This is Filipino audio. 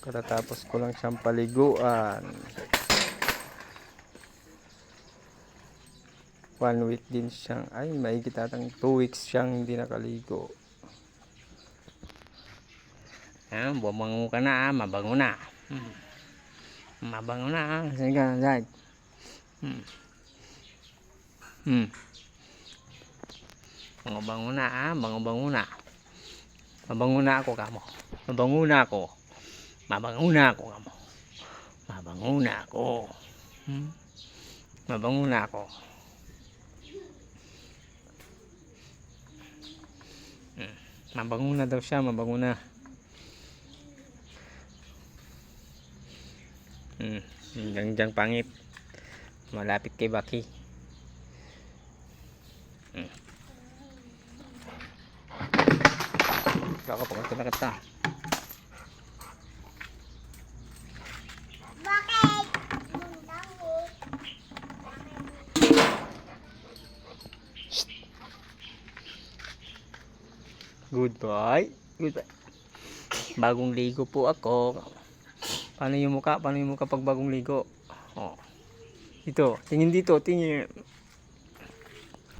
Katatapos ko lang siyang paliguan. 1 week din siyang, ay maigit atang 2 weeks siyang hindi nakaligo. Bumango ka na, mabango na. Mabango na. Sige ka, Zag. Bango na, bango na. Mabango na ako kamo. Mabango na ako. Mabango na ako kamo. Mabango na ako. Mabango na ako. Mabango na daw siya, mabango na. Hanggang dyan pangit. Malapit kay Baki. Baka pagkat na kita. Bakit? Goodbye. Goodbye. Bagong ligo po ako. Paano yung mukha? Paano yung mukha pag bagong ligo? Oh. Dito, tingin dito, tingin.